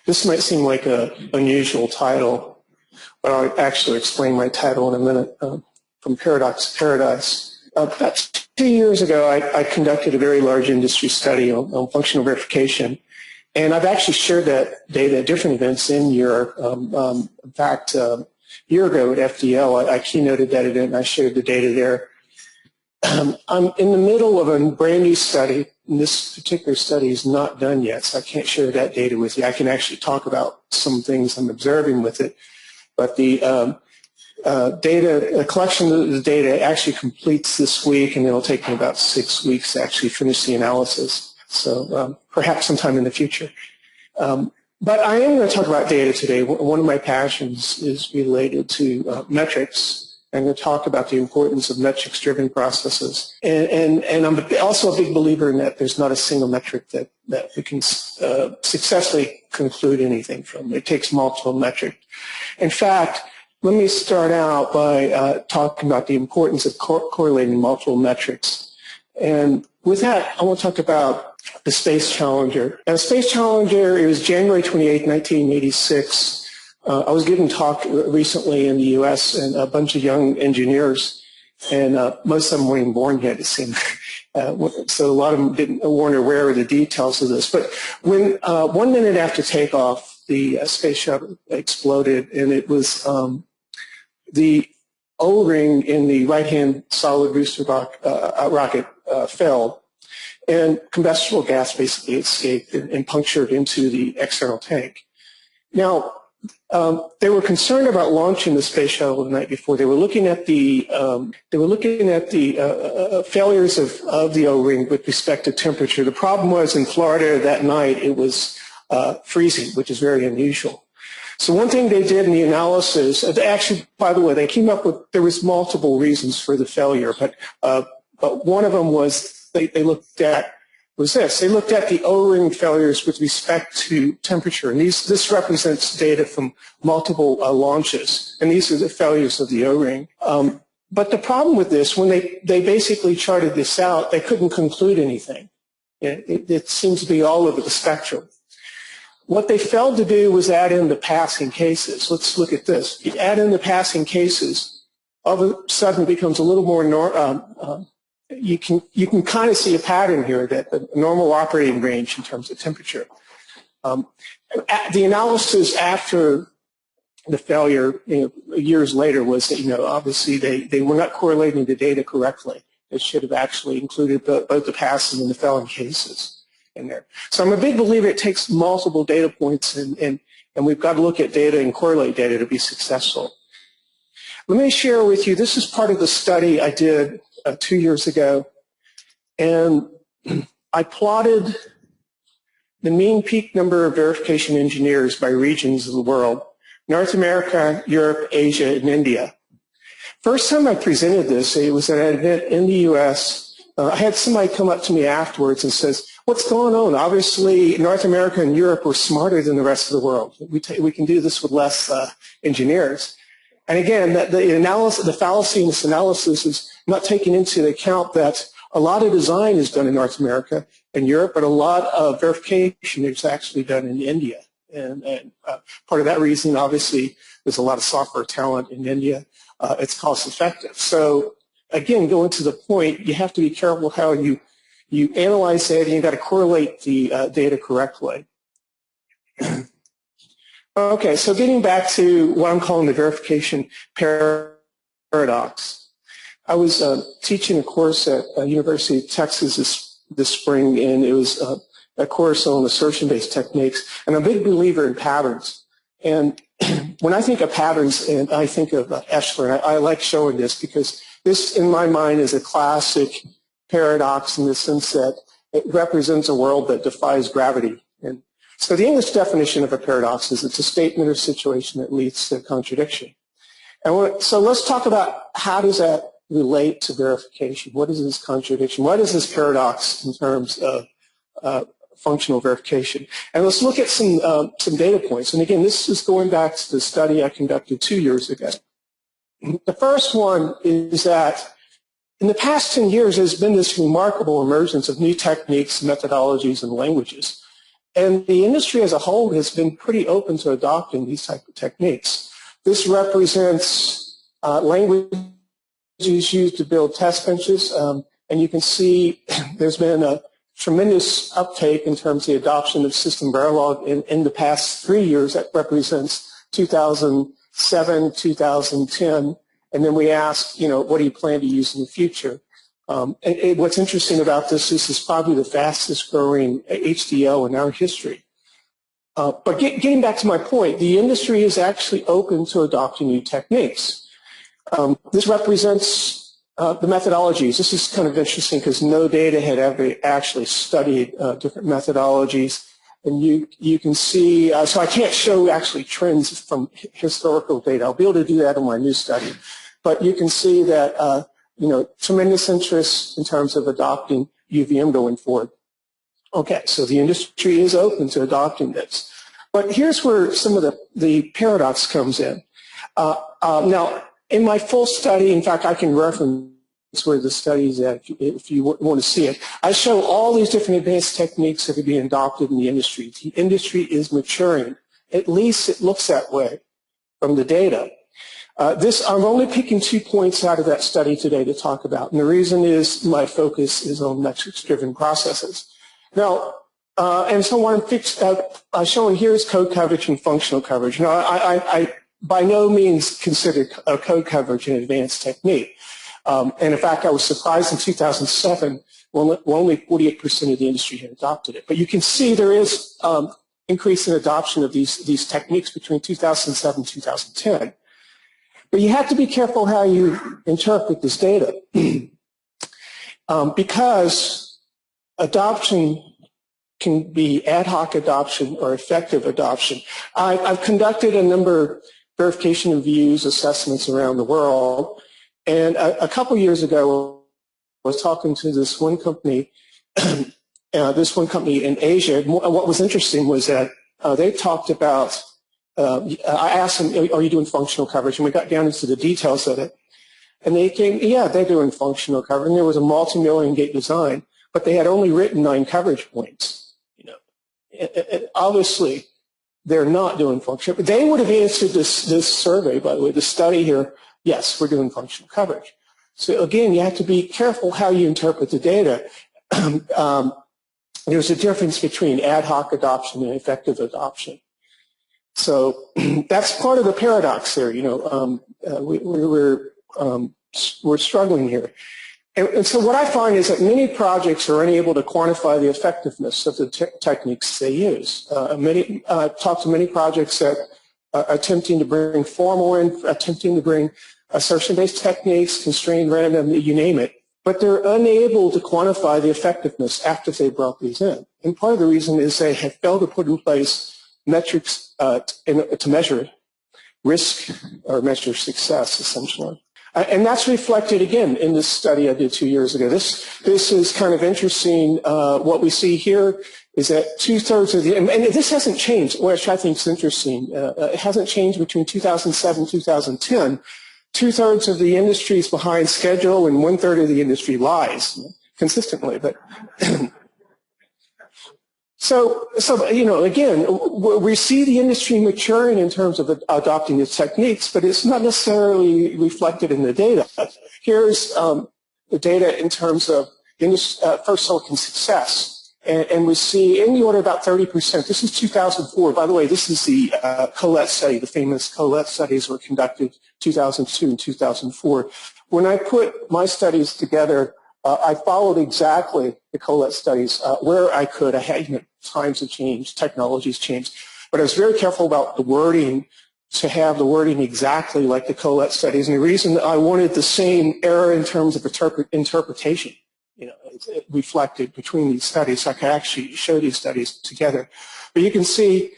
This might seem like an unusual title, but I'll actually explain my title in a minute. From Paradox to Paradise. About 2 years ago, I conducted a very large industry study on functional verification, and I've actually shared that data at different events in Europe. In fact, a year ago at FDL, I keynoted that event and I shared the data there. I'm in the middle of a brand new study, and this particular study is not done yet, so I can't share that data with you. I can actually talk about some things I'm observing with it, but the collection of the data actually completes this week, and it'll take me about 6 weeks to actually finish the analysis. So perhaps sometime in the future. But I am going to talk about data today. One of my passions is related to metrics. I'm going to talk about the importance of metrics-driven processes. And I'm also a big believer in that there's not a single metric that we can successfully conclude anything from. It takes multiple metrics. In fact, let me start out by talking about the importance of correlating multiple metrics. And with that, I want to talk about the Space Challenger. Now, the Space Challenger, it was January 28, 1986. I was giving a talk recently in the U.S. and a bunch of young engineers, and most of them weren't even born yet, it seemed. So a lot of them weren't aware of the details of this. But when 1 minute after takeoff, the space shuttle exploded, and it was the O-ring in the right-hand solid booster rocket fell, and combustible gas basically escaped and punctured into the external tank. Now, they were concerned about launching the space shuttle the night before. They were looking at the failures of the O-ring with respect to temperature. The problem was in Florida that night it was freezing, which is very unusual. So one thing they did in the analysis, actually, by the way, they came up with, there was multiple reasons for the failure, but one of them was they looked at, was this. They looked at the O-ring failures with respect to temperature, and this represents data from multiple launches, and these are the failures of the O-ring. But the problem with this, when they basically charted this out, they couldn't conclude anything. It seems to be all over the spectrum. What they failed to do was add in the passing cases. Let's look at this. You add in the passing cases, all of a sudden it becomes a little more, you can kind of see a pattern here, that the normal operating range in terms of temperature. The analysis after the failure, years later, was that, obviously they were not correlating the data correctly. They should have actually included both the passing and the failing cases in there. So I'm a big believer it takes multiple data points, and we've got to look at data and correlate data to be successful. Let me share with you, this is part of the study I did 2 years ago, and I plotted the mean peak number of verification engineers by regions of the world: North America, Europe, Asia, and India. First time I presented this, it was at an event in the U.S. I had somebody come up to me afterwards and says, "What's going on? Obviously, North America and Europe were smarter than the rest of the world. We can do this with less engineers." And again, the fallacy in this analysis is not taking into account that a lot of design is done in North America and Europe, but a lot of verification is actually done in India. And part of that reason, obviously, there's a lot of software talent in India. It's cost effective. So again, going to the point, you have to be careful how you analyze data, and you've got to correlate the data correctly. Okay, so getting back to what I'm calling the verification paradox. I was teaching a course at University of Texas this spring, and it was a course on assertion-based techniques, and I'm a big believer in patterns. And when I think of patterns, and I think of Eschler, and I like showing this because this, in my mind, is a classic paradox in the sense that it represents a world that defies gravity. And so the English definition of a paradox is it's a statement or situation that leads to a contradiction. And so let's talk about how does that relate to verification. What is this contradiction? What is this paradox in terms of functional verification? And let's look at some data points. And again, this is going back to the study I conducted 2 years ago. The first one is that in the past 10 years, there's been this remarkable emergence of new techniques, methodologies, and languages. And the industry as a whole has been pretty open to adopting these type of techniques. This represents languages used to build test benches, and you can see there's been a tremendous uptake in terms of the adoption of System Verilog in the past 3 years. That represents 2007, 2010, and then we asked, what do you plan to use in the future? What's interesting about this is probably the fastest growing HDL in our history. But getting back to my point, the industry is actually open to adopting new techniques. This represents the methodologies. This is kind of interesting because no data had ever actually studied different methodologies. And you can see, so I can't show actually trends from historical data. I'll be able to do that in my new study. But you can see that, tremendous interest in terms of adopting UVM going forward. Okay, so the industry is open to adopting this. But here's where some of the paradox comes in. Now, in my full study, in fact, I can reference where the study is at if you want to see it. I show all these different advanced techniques that are being adopted in the industry. The industry is maturing. At least it looks that way from the data. I'm only picking 2 points out of that study today to talk about, and the reason is my focus is on metrics-driven processes. Now, and so what I'm showing here is code coverage and functional coverage. Now, I by no means consider code coverage an advanced technique. And in fact, I was surprised in 2007 when only 48% of the industry had adopted it. But you can see there is increase in adoption of these techniques between 2007 and 2010. But you have to be careful how you interpret this data because adoption can be ad hoc adoption or effective adoption. I've conducted a number of verification and views assessments around the world, and a couple years ago I was talking to this one company in Asia. And what was interesting was that they talked about I asked them, are you doing functional coverage? And we got down into the details of it. And they came, yeah, they're doing functional coverage. And there was a multi-million gate design, but they had only written 9 coverage points. Obviously, they're not doing functional. But they would have answered this survey, by the way, the study here, yes, we're doing functional coverage. So again, you have to be careful how you interpret the data. There's a difference between ad hoc adoption and effective adoption. So that's part of the paradox there. We're struggling here. And so what I find is that many projects are unable to quantify the effectiveness of the techniques they use. I've talked to many projects that are attempting to bring formal in, attempting to bring assertion-based techniques, constrained random, you name it, but they're unable to quantify the effectiveness after they brought these in. And part of the reason is they have failed to put in place metrics to measure risk or measure success, essentially. And that's reflected, again, in this study I did 2 years ago. This is kind of interesting. What we see here is that 2/3 of the, and this hasn't changed, which I think is interesting. It hasn't changed between 2007 and 2010. 2/3 of the industry is behind schedule and 1/3 of the industry lies consistently. But So again, we see the industry maturing in terms of adopting its techniques, but it's not necessarily reflected in the data. Here's the data in terms of first silicon success. And we see in the order of about 30%. This is 2004. By the way, this is the Colette study. The famous Colette studies were conducted 2002 and 2004. When I put my studies together, I followed exactly the Colette studies where I could. I had, times have changed, technologies changed, but I was very careful about the wording to have the wording exactly like the Colette studies. And the reason that I wanted the same error in terms of interpretation, it reflected between these studies, so I could actually show these studies together. But you can see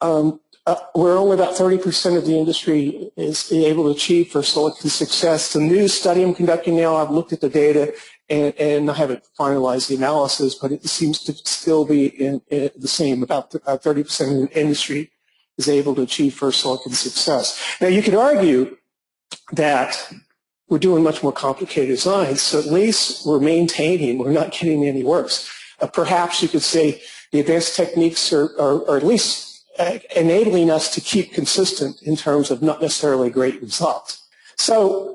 where only about 30% of the industry is able to achieve first silicon success. The new study I'm conducting now, I've looked at the data, and I haven't finalized the analysis, but it seems to still be the same. About 30% of the industry is able to achieve first silicon success. Now, you could argue that we're doing much more complicated designs, so at least we're maintaining, we're not getting any worse. Perhaps you could say, The advanced techniques are at least enabling us to keep consistent in terms of not necessarily great results. So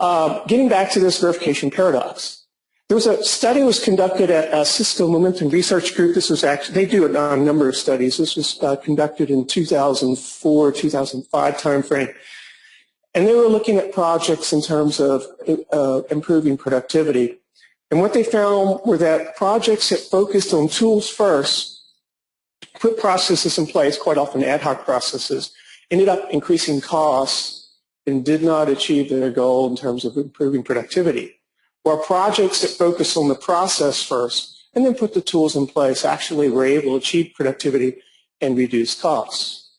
getting back to this verification paradox. There was a study was conducted at Cisco Momentum Research Group. This was actually, they do it on a number of studies. This was conducted in 2004, 2005 timeframe. And they were looking at projects in terms of improving productivity. And what they found were that projects that focused on tools first, put processes in place, quite often ad hoc processes, ended up increasing costs and did not achieve their goal in terms of improving productivity. While projects that focus on the process first and then put the tools in place actually were able to achieve productivity and reduce costs.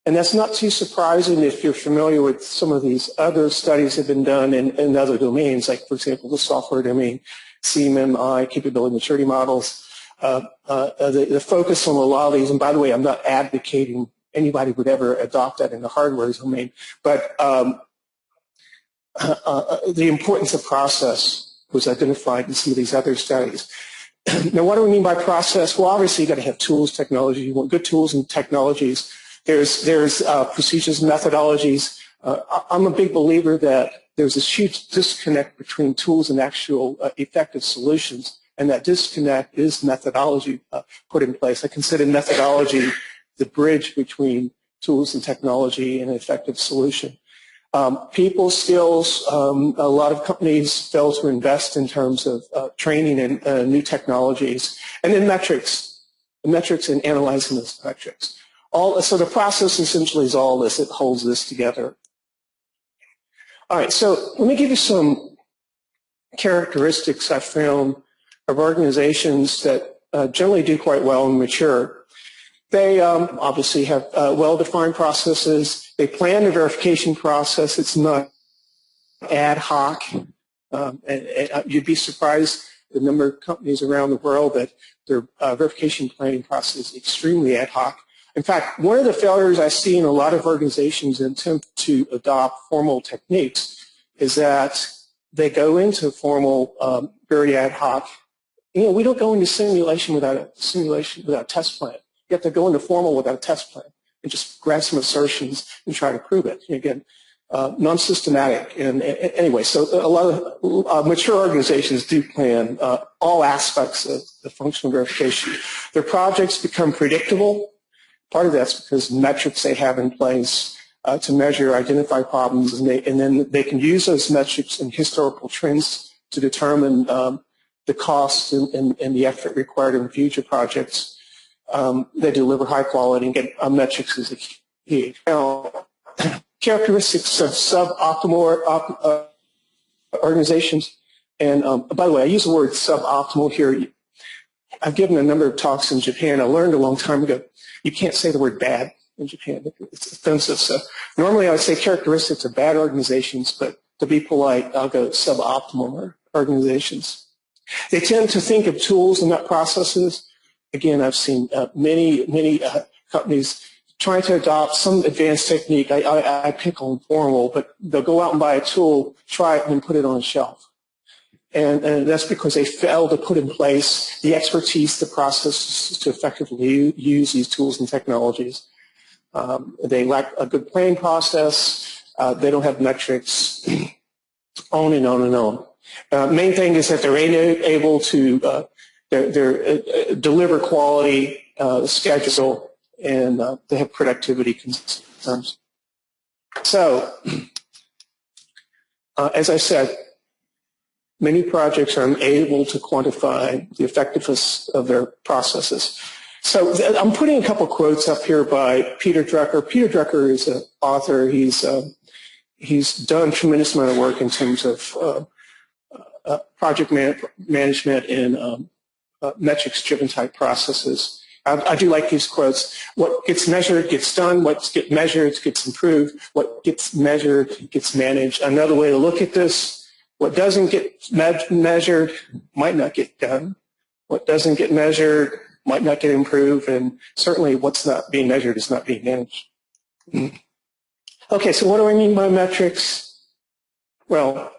And that's not too surprising if you're familiar with some of these other studies that have been done in other domains, like, for example, the software domain, CMMI, capability maturity models. The focus on a lot of these, and by the way, I'm not advocating anybody would ever adopt that in the hardware domain, but the importance of process was identified in some of these other studies. Now, what do we mean by process? Well, obviously, you've got to have tools, technology. You want good tools and technologies. There's procedures and methodologies. I'm a big believer that there's this huge disconnect between tools and actual effective solutions, and that disconnect is methodology put in place. I consider methodology the bridge between tools and technology and an effective solution. People skills, a lot of companies fail to invest in terms of training in new technologies, and then metrics and analyzing those metrics. So the process essentially is all this. It holds this together. All right, so let me give you some characteristics I found of organizations that generally do quite well and mature. They obviously have well-defined processes. They plan the verification process. It's not ad hoc. You'd be surprised the number of companies around the world that their verification planning process is extremely ad hoc. In fact, one of the failures I see in a lot of organizations that attempt to adopt formal techniques is that they go into formal, very ad hoc. You know, we don't go into simulation without a test plan. You have to go into formal without a test plan and just grab some assertions and try to prove it. Again, non-systematic. And anyway, so a lot of mature organizations do plan all aspects of the functional verification. Their projects become predictable. Part of that's because metrics they have in place to measure, identify problems, and then they can use those metrics and historical trends to determine the cost and the effort required in future projects. They deliver high quality and get metrics as a key. Now, characteristics of suboptimal organizations, and by the way, I use the word suboptimal here. I've given a number of talks in Japan. I learned a long time ago you can't say the word bad in Japan. It's offensive. So normally I would say characteristics of bad organizations, but to be polite, I'll go suboptimal organizations. They tend to think of tools and not processes. Again, I've seen many companies trying to adopt some advanced technique. I pick on formal, but they'll go out and buy a tool, try it, and then put it on a shelf. And that's because they fail to put in place the expertise, the processes to effectively use these tools and technologies. They lack a good planning process. They don't have metrics, on and on and on. Main thing is that they're able to deliver quality, schedule, and they have productivity concerns. So, as I said, many projects are unable to quantify the effectiveness of their processes. So I'm putting a couple quotes up here by Peter Drucker. Peter Drucker is an author. He's done a tremendous amount of work in terms of project management and metrics-driven type processes. I do like these quotes. What gets measured gets done. What gets measured gets improved. What gets measured gets managed. Another way to look at this, what doesn't get measured might not get done. What doesn't get measured might not get improved, and certainly what's not being measured is not being managed. Okay, so what do I mean by metrics? Well,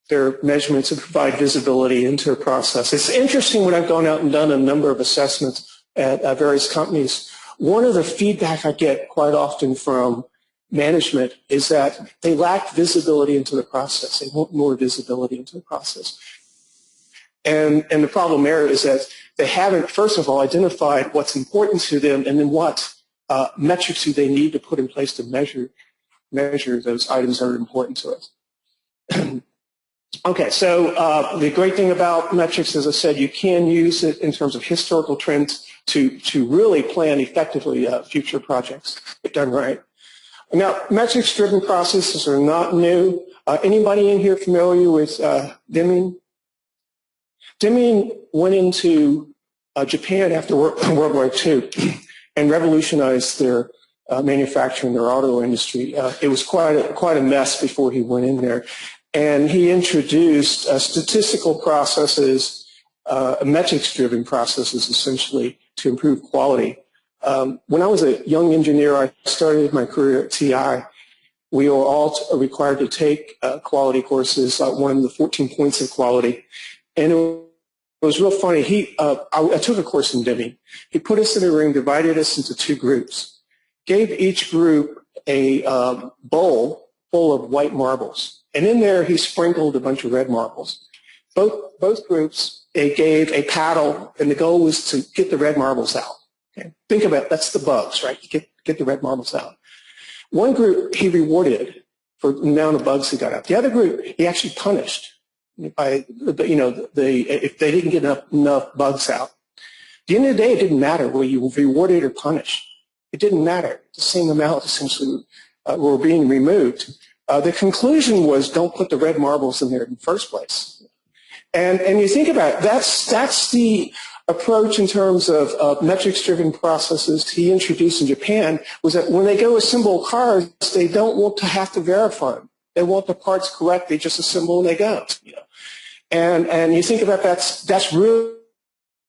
they're measurements that provide visibility into a process. It's interesting when I've gone out and done a number of assessments at various companies, one of the feedback I get quite often from management is that they lack visibility into the process. They want more visibility into the process. And the problem there is that they haven't, first of all, identified what's important to them, and then what metrics do they need to put in place to measure those items that are important to us. Okay, so the great thing about metrics, as I said, you can use it in terms of historical trends to really plan effectively future projects if done right. Now, metrics-driven processes are not new. Anybody in here familiar with Deming? Deming went into Japan after World War II and revolutionized their manufacturing, their auto industry. It was quite a mess before he went in there. And he introduced statistical processes, metrics-driven processes, essentially, to improve quality. When I was a young engineer, I started my career at TI. We were all required to take quality courses, one of the 14 points of quality. And it was real funny. I took a course in Deming. He put us in a room, divided us into two groups, gave each group a bowl full of white marbles. And in there, he sprinkled a bunch of red marbles. Both groups, they gave a paddle, and the goal was to get the red marbles out. Okay? Think about it. That's the bugs, right? You get the red marbles out. One group, he rewarded for the amount of bugs he got out. The other group, he actually punished by, if they didn't get enough bugs out. At the end of the day, it didn't matter whether you were rewarded or punished. It didn't matter. The same amount essentially were being removed. The conclusion was don't put the red marbles in there in the first place. And you think about it, that's the approach in terms of metrics-driven processes he introduced in Japan, was that when they go assemble cars, they don't want to have to verify them. They want the parts correct. They just assemble and they go. You know? And you think about that's really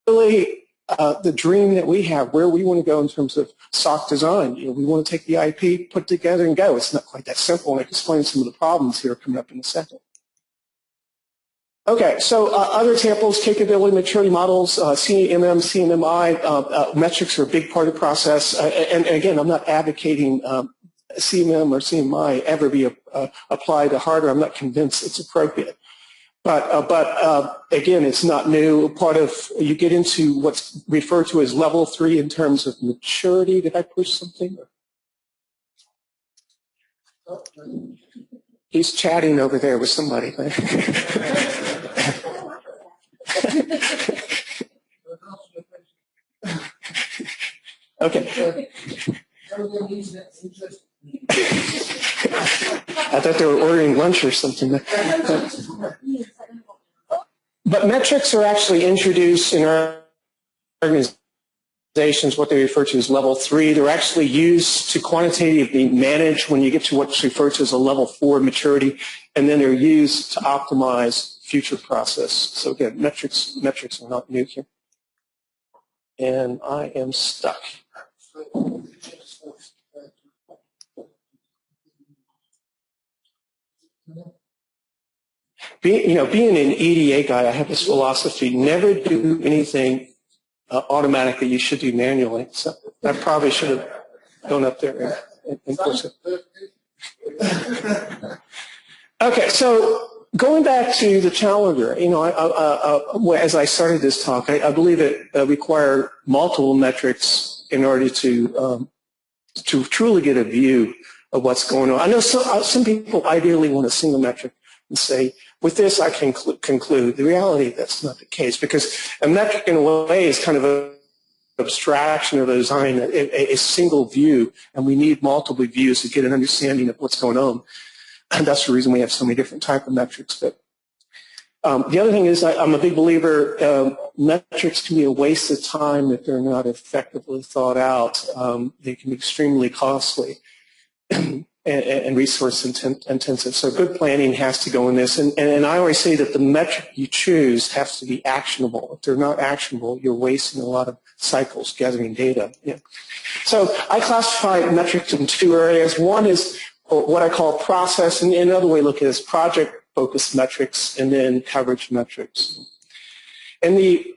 the dream that we have, where we want to go in terms of SoC design. You know, we want to take the IP, put it together, and go. It's not quite that simple, and I can explain some of the problems here coming up in a second. Okay, so other examples, capability maturity models, CMM, CMMI, metrics are a big part of the process. And again, I'm not advocating CMM or CMI ever be applied to hardware. I'm not convinced it's appropriate. But again, it's not new. Part of, you get into what's referred to as level 3 in terms of maturity. Did I push something? He's chatting over there with somebody. Okay. I thought they were ordering lunch or something. But metrics are actually introduced in our organizations, what they refer to as level 3. They're actually used to quantitatively manage when you get to what's referred to as a level 4 maturity, and then they're used to optimize future process. So again, metrics are not new here. And I am stuck. Being an EDA guy, I have this philosophy: never do anything automatically. You should do manually. So I probably should have gone up there and pushed it. Okay, so going back to the Challenger, as I started this talk, I believe it requires multiple metrics in order to truly get a view of what's going on. I know some people ideally want a single metric and say, with this I can conclude. The reality, that's not the case, because a metric in a way is kind of an abstraction of the design, a single view, and we need multiple views to get an understanding of what's going on. And that's the reason we have so many different types of metrics. But the other thing is, I'm a big believer, metrics can be a waste of time if they're not effectively thought out. They can be extremely costly and resource intensive. So good planning has to go in this. And I always say that the metric you choose has to be actionable. If they're not actionable, you're wasting a lot of cycles gathering data. Yeah. So I classify metrics in two areas. One is what I call process, and another way to look at it is project-focused metrics, and then coverage metrics. And the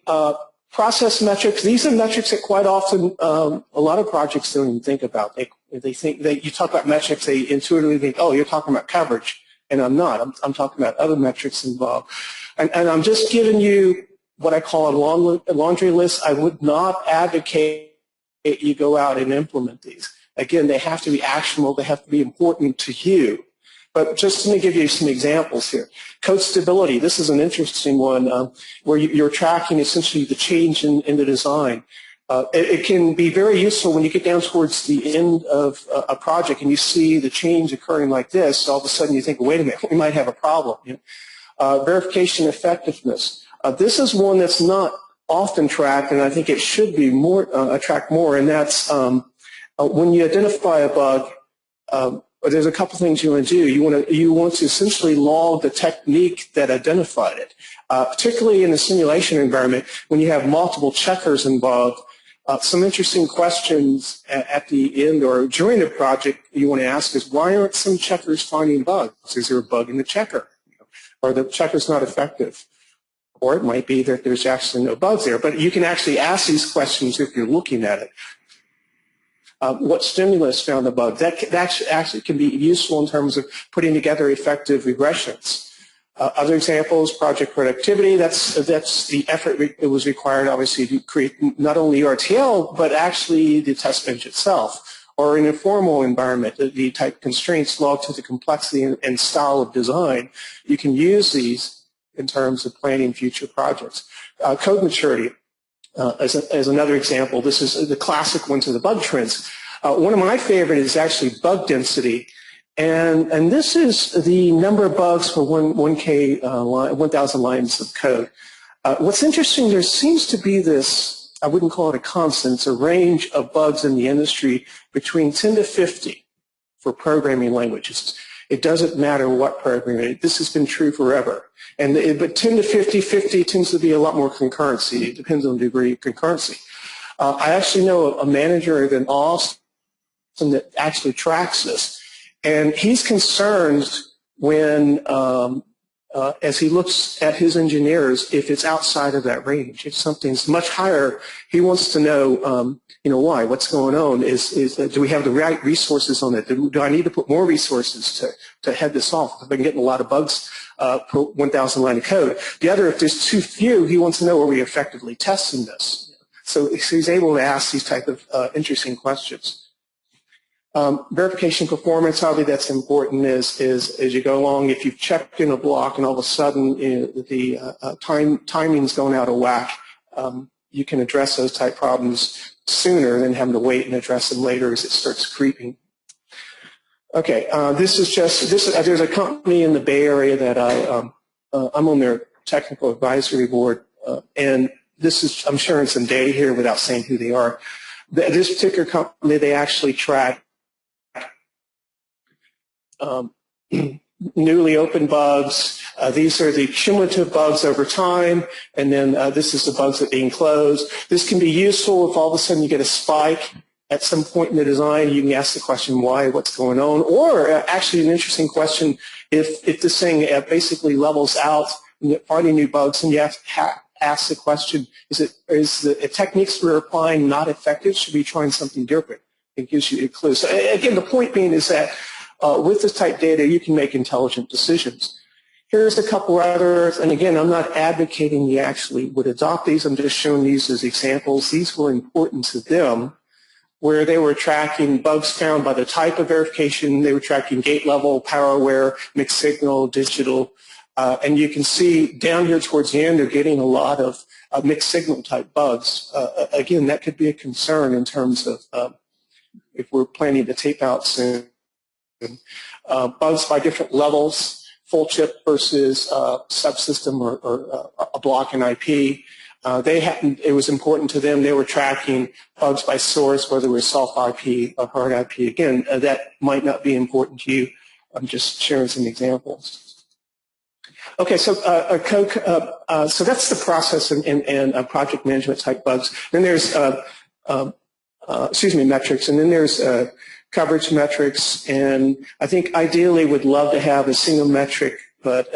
Process metrics, these are metrics that quite often a lot of projects don't even think about. They think that you talk about metrics, they intuitively think, oh, you're talking about coverage, and I'm not. I'm talking about other metrics involved. And I'm just giving you what I call a laundry list. I would not advocate you go out and implement these. Again, they have to be actionable. They have to be important to you. But just let me give you some examples here. Code stability, this is an interesting one where you're tracking essentially the change in the design. It can be very useful when you get down towards the end of a project and you see the change occurring like this. All of a sudden you think, wait a minute, we might have a problem. Verification effectiveness. This is one that's not often tracked, and I think it should be more tracked more, and that's when you identify a bug, there's a couple things you want to do. You want to essentially log the technique that identified it, particularly in the simulation environment when you have multiple checkers involved. Some interesting questions at the end or during the project you want to ask is, why aren't some checkers finding bugs? Is there a bug in the checker? Or the checker's not effective? Or it might be that there's actually no bugs there. But you can actually ask these questions if you're looking at it. What stimulus found the bug? That actually can be useful in terms of putting together effective regressions. Other examples, project productivity, that's the effort it was required, obviously, to create not only RTL, but actually the test bench itself. Or in a formal environment, the type constraints logged to the complexity and style of design. You can use these in terms of planning future projects. Code maturity. As another example, this is the classic ones of the bug trends. One of my favorite is actually bug density, and this is the number of bugs for 1,000 lines of code. What's interesting, there seems to be this, I wouldn't call it a constant, it's a range of bugs in the industry between 10 to 50 for programming languages. It doesn't matter what programming. This has been true forever. But 10 to 50 tends to be a lot more concurrency. It depends on the degree of concurrency. I actually know a manager in Austin that actually tracks this. And he's concerned when, as he looks at his engineers, if it's outside of that range. If something's much higher, he wants to know, why? What's going on? Do we have the right resources on it? Do I need to put more resources to head this off? I've been getting a lot of bugs per 1,000 line of code. The other, if there's too few, he wants to know, are we effectively testing this? So he's able to ask these type of interesting questions. Verification performance, probably that's important is as you go along, if you've checked in a block and all of a sudden the timing's going out of whack, you can address those type problems sooner than having to wait and address them later as it starts creeping. Okay, there's a company in the Bay Area that I'm on their technical advisory board, and I'm sharing some data here without saying who they are. This particular company, they actually track newly opened bugs. These are the cumulative bugs over time, and then this is the bugs that are being closed. This can be useful if all of a sudden you get a spike at some point in the design. You can ask the question, why, what's going on? Or actually an interesting question, if this thing basically levels out and you're finding new bugs, and you have to ask the question, is the techniques we're applying not effective? Should we be trying something different? It gives you a clue. So again, the point being is that with this type data, you can make intelligent decisions. Here's a couple others, and again, I'm not advocating you actually would adopt these. I'm just showing these as examples. These were important to them, where they were tracking bugs found by the type of verification. They were tracking gate level, power aware, mixed signal, digital, and you can see down here towards the end, they're getting a lot of mixed signal type bugs. Again, that could be a concern in terms of if we're planning to tape out soon. Bugs by different levels, full chip versus subsystem or a block in IP. It was important to them. They were tracking bugs by source, whether it was soft IP or hard IP. Again, that might not be important to you. I'm just sharing some examples. Okay, so so that's the process and project management type bugs. Then there's metrics, and then there's coverage metrics, and I think ideally would love to have a single metric, but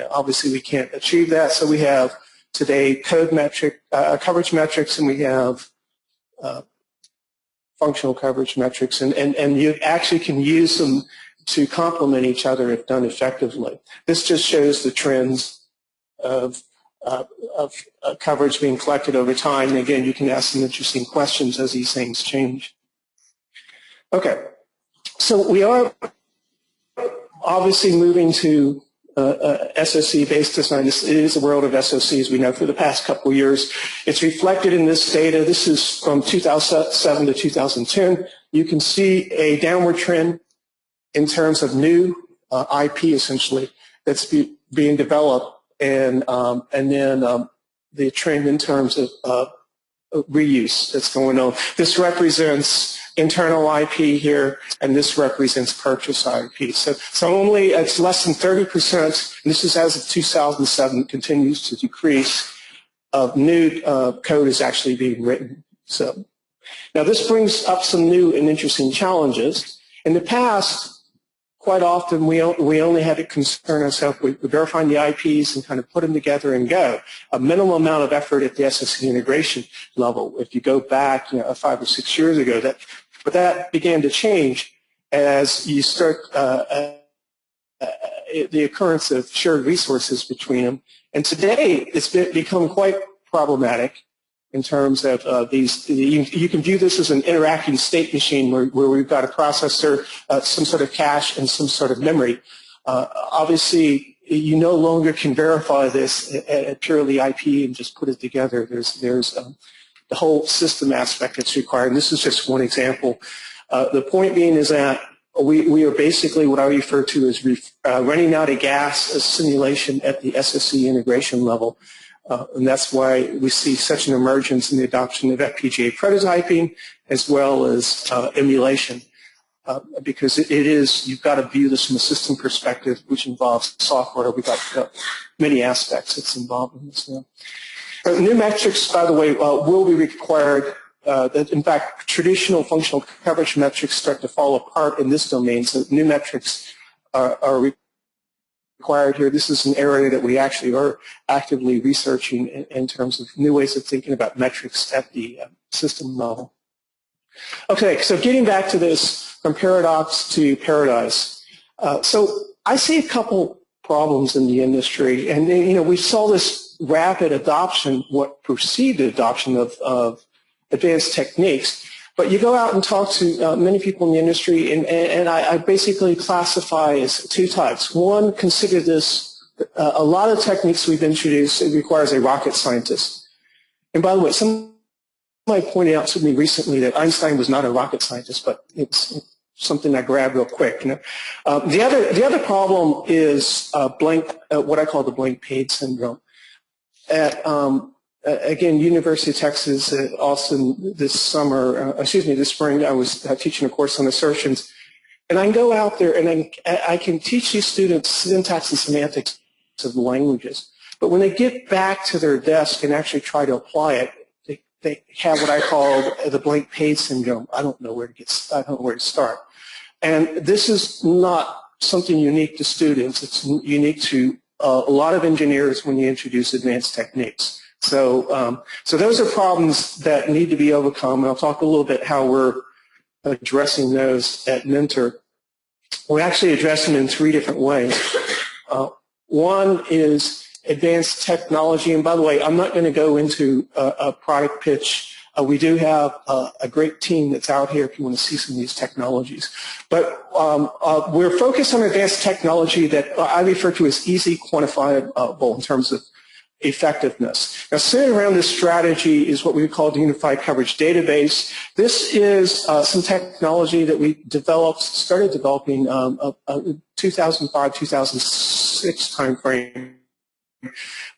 obviously we can't achieve that. So we have today code metric, coverage metrics, and we have functional coverage metrics, and you actually can use them to complement each other if done effectively. This just shows the trends of coverage being collected over time. And again, you can ask some interesting questions as these things change. Okay, so we are obviously moving to SoC-based design. This is the world of SoCs we know for the past couple of years. It's reflected in this data. This is from 2007 to 2010. You can see a downward trend in terms of new IP, essentially, that's being developed, and then the trend in terms of reuse that's going on. This represents internal IP here, and this represents purchase IP. So only it's less than 30%, and this is as of 2007, continues to decrease, of new code is actually being written. So now this brings up some new and interesting challenges. In the past, quite often we only had to concern ourselves with verifying the IPs and kind of put them together and go. A minimal amount of effort at the SoC integration level. If you go back 5 or 6 years ago, but that began to change as you start the occurrence of shared resources between them. And today it's become quite problematic in terms of these. You can view this as an interacting state machine where we've got a processor, some sort of cache, and some sort of memory. Obviously, you no longer can verify this at purely IP and just put it together. There's the whole system aspect that's required, and this is just one example. The point being is that we are basically what I refer to as running out of gas as simulation at the SoC integration level. And that's why we see such an emergence in the adoption of FPGA prototyping as well as emulation, because you've got to view this from a system perspective, which involves software. We've got many aspects that's involved in this now. New metrics, by the way, will be required. In fact, traditional functional coverage metrics start to fall apart in this domain, so new metrics are required here. This is an area that we actually are actively researching in terms of new ways of thinking about metrics at the system level. Okay, so getting back to this, from paradox to paradise. So I see a couple problems in the industry, and we saw this rapid adoption, what perceived adoption of advanced techniques. But you go out and talk to many people in the industry, and I basically classify as two types. One, consider this, a lot of techniques we've introduced, it requires a rocket scientist. And by the way, somebody pointed out to me recently that Einstein was not a rocket scientist, but it's something I grabbed real quick. The other problem is what I call the blank page syndrome. Again, University of Texas at Austin this spring, I was teaching a course on assertions. And I can go out there and I can teach these students syntax and semantics of the languages. But when they get back to their desk and actually try to apply it, they have what I call the blank page syndrome. I don't know where to start. And this is not something unique to students. It's unique to a lot of engineers when you introduce advanced techniques. So those are problems that need to be overcome, and I'll talk a little bit how we're addressing those at Mentor. We actually address them in 3 different ways. One is advanced technology, and by the way, I'm not going to go into a product pitch. We do have a great team that's out here if you want to see some of these technologies. But we're focused on advanced technology that I refer to as easy quantifiable in terms of effectiveness. Now, sitting around this strategy is what we call the Unified Coverage Database. This is some technology that we started developing 2005, 2006 timeframe.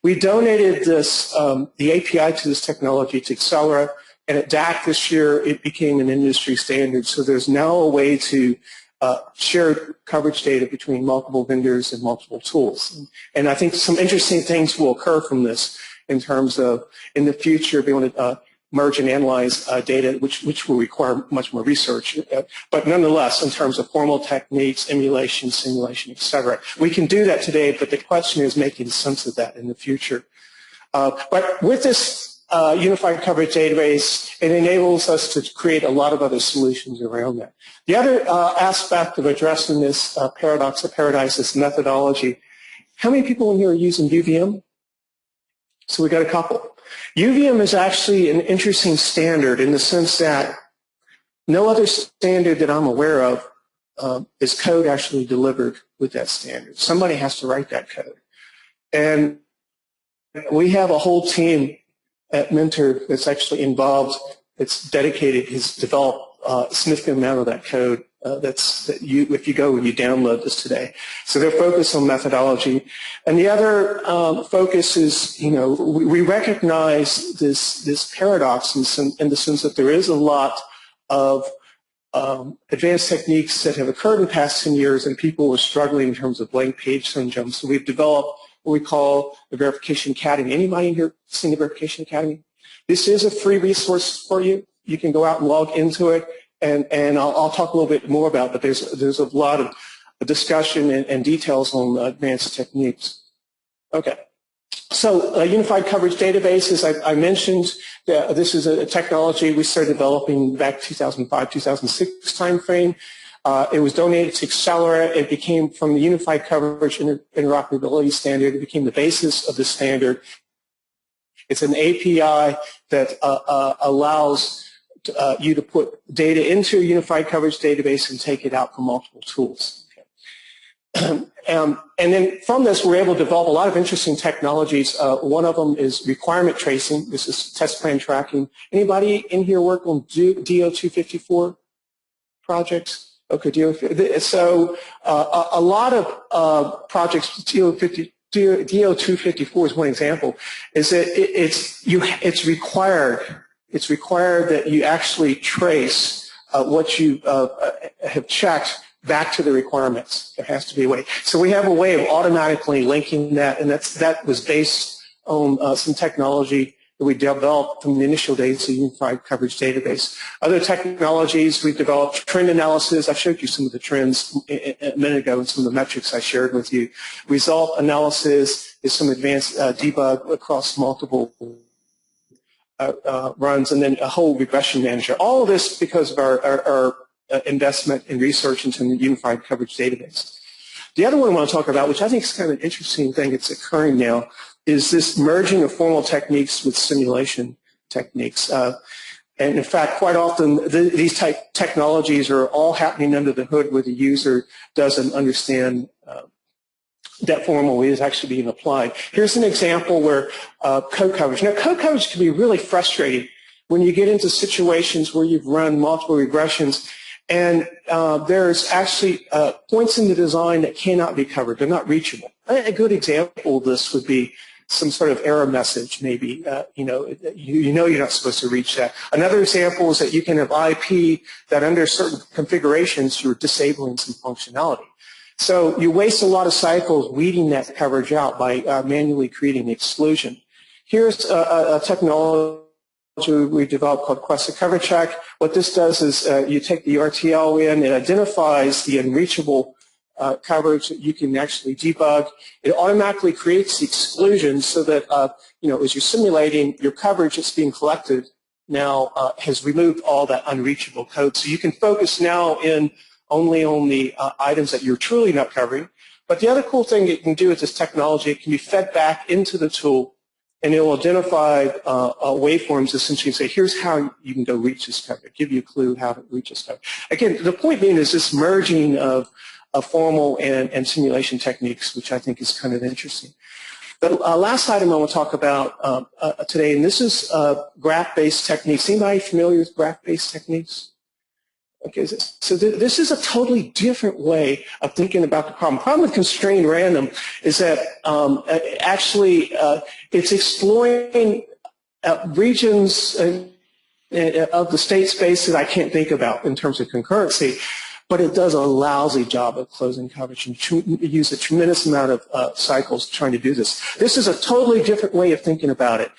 We donated this, the API to this technology to Accelera, and at DAC this year, it became an industry standard. So there's now a way to share coverage data between multiple vendors and multiple tools. And I think some interesting things will occur from this in terms of, in the future, being able to merge and analyze data, which will require much more research. But nonetheless, in terms of formal techniques, emulation, simulation, et cetera, we can do that today, but the question is making sense of that in the future. But with this unified coverage database, it enables us to create a lot of other solutions around that. The other aspect of addressing this paradox of paradise, this methodology, how many people in here are using UVM? So we got a couple. UVM is actually an interesting standard in the sense that no other standard that I'm aware of is code actually delivered with that standard. Somebody has to write that code. And we have a whole team at Mentor that's actually involved, that's dedicated, has developed a significant amount of that code if you go and you download this today. So they're focused on methodology. And the other focus is, we recognize this paradox in the sense that there is a lot of advanced techniques that have occurred in the past 10 years and people are struggling in terms of blank page syndrome. So we've developed what we call the Verification Academy. Anybody in here seen the Verification Academy? This is a free resource for you. You can go out and log into it, and I'll talk a little bit more about it, but there's a lot of discussion and details on advanced techniques. Okay. So unified coverage databases, I mentioned that this is a technology we started developing back 2005, 2006 timeframe. It was donated to Accelera. It became, from the unified coverage interoperability standard, it became the basis of the standard. It's an API that allows you to put data into a unified coverage database and take it out from multiple tools. Okay. And then from this, we're able to develop a lot of interesting technologies. One of them is requirement tracing. This is test plan tracking. Anybody in here work on DO254 projects? Okay, so a lot of projects, DO254 is one example, is that it's required. It's required that you actually trace what you have checked back to the requirements. There has to be a way. So we have a way of automatically linking that, and that was based on some technology that we developed from the initial days of the unified coverage database. Other technologies we've developed, trend analysis. I showed you some of the trends a minute ago and some of the metrics I shared with you. Result analysis is some advanced debug across multiple runs, and then a whole regression manager. All of this because of our investment in research into the unified coverage database. The other one I want to talk about, which I think is kind of an interesting thing that's occurring now, is this merging of formal techniques with simulation techniques. And in fact, quite often, these type technologies are all happening under the hood where the user doesn't understand that formal is actually being applied. Here's an example where code coverage. Now, code coverage can be really frustrating when you get into situations where you've run multiple regressions and there's actually points in the design that cannot be covered. They're not reachable. A good example of this would be some sort of error message, maybe. You know you're not supposed to reach that. Another example is that you can have IP that under certain configurations you're disabling some functionality. So you waste a lot of cycles weeding that coverage out by manually creating the exclusion. Here's a technology we developed called Questa Coverage Check. What this does is you take the RTL in, it identifies the unreachable coverage that you can actually debug. It automatically creates the exclusions so that as you're simulating, your coverage that's being collected now has removed all that unreachable code. So you can focus now only on the items that you're truly not covering. But the other cool thing it can do with this technology, it can be fed back into the tool, and it will identify waveforms essentially and say, here's how you can go reach this coverage, give you a clue how to reach this coverage. Again, the point being is this merging of formal and simulation techniques, which I think is kind of interesting. The last item I want to talk about today, and this is graph-based techniques. Anybody familiar with graph-based techniques? Okay, so this is a totally different way of thinking about the problem. The problem with constrained random is that it's exploring regions of the state space that I can't think about in terms of concurrency, but it does a lousy job of closing coverage and use a tremendous amount of cycles trying to do this. This is a totally different way of thinking about it.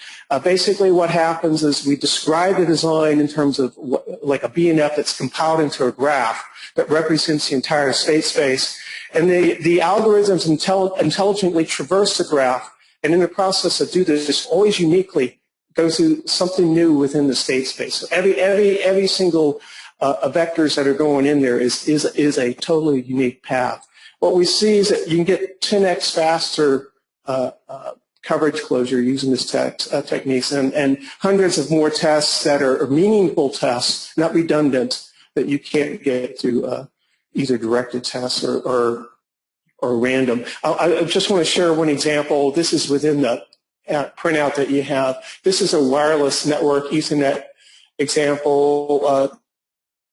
Basically what happens is we describe the design in terms of like a BNF that's compiled into a graph that represents the entire state space, and the algorithms intelligently traverse the graph And in the process of do this, always uniquely go through something new within the state space. So every single vectors that are going in there is a totally unique path. What we see is that you can get 10x faster coverage closure using this techniques, and hundreds of more tests that are meaningful tests, not redundant, that you can't get through either directed tests or random. I just want to share one example. This is within the printout that you have. This is a wireless network Ethernet example.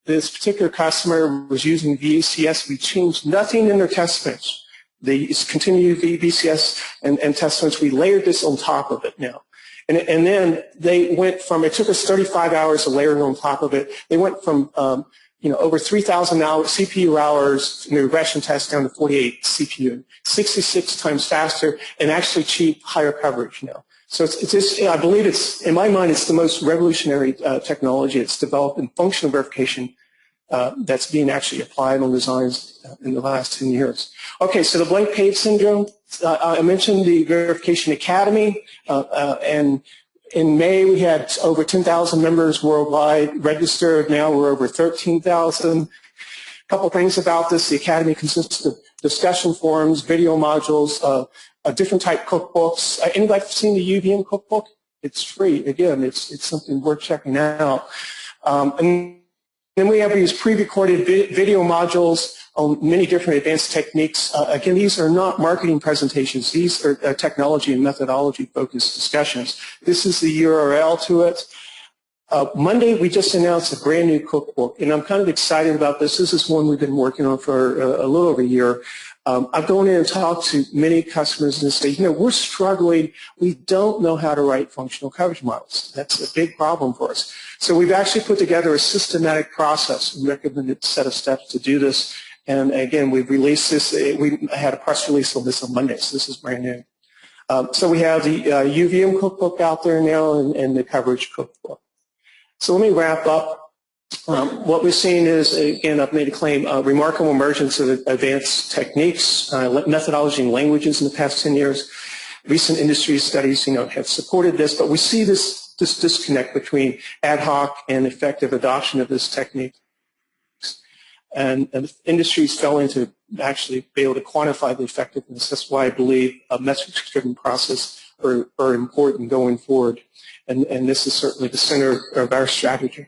This particular customer was using VCS. We changed nothing in their test bench. They continued VCS and test bench. We layered this on top of it now. And then they went from, it took us 35 hours of layering on top of it. They went from over 3,000 hours, CPU hours in the regression test down to 48 CPU, 66 times faster, and actually achieved higher coverage now. So it's just, I believe it's, in my mind, it's the most revolutionary technology. It's developed in functional verification that's being actually applied on designs in the last 10 years. Okay, so the blank page syndrome, I mentioned the Verification Academy, and in May we had over 10,000 members worldwide registered. Now we're over 13,000. A couple things about this. The Academy consists of discussion forums, video modules, different type cookbooks. Anybody seen the UVM cookbook? It's free. Again, it's something worth checking out. And then we have these pre-recorded video modules on many different advanced techniques. Again, these are not marketing presentations. These are technology and methodology-focused discussions. This is the URL to it. Monday, we just announced a brand new cookbook, and I'm kind of excited about this. This is one we've been working on for a little over a year. I've gone in and talked to many customers and say, we're struggling. We don't know how to write functional coverage models. That's a big problem for us. So we've actually put together a systematic process and recommended a set of steps to do this. And again, we've released this. We had a press release on this on Monday, so this is brand new. So we have the UVM cookbook out there now and the coverage cookbook. So let me wrap up. What we're seeing is, again, I've made a claim, remarkable emergence of advanced techniques, methodology, and languages in the past 10 years. Recent industry studies, have supported this, but we see this disconnect between ad hoc and effective adoption of this technique. And industries failing to actually be able to quantify the effectiveness. That's why I believe a metrics-driven process are important going forward. And this is certainly the center of our strategy.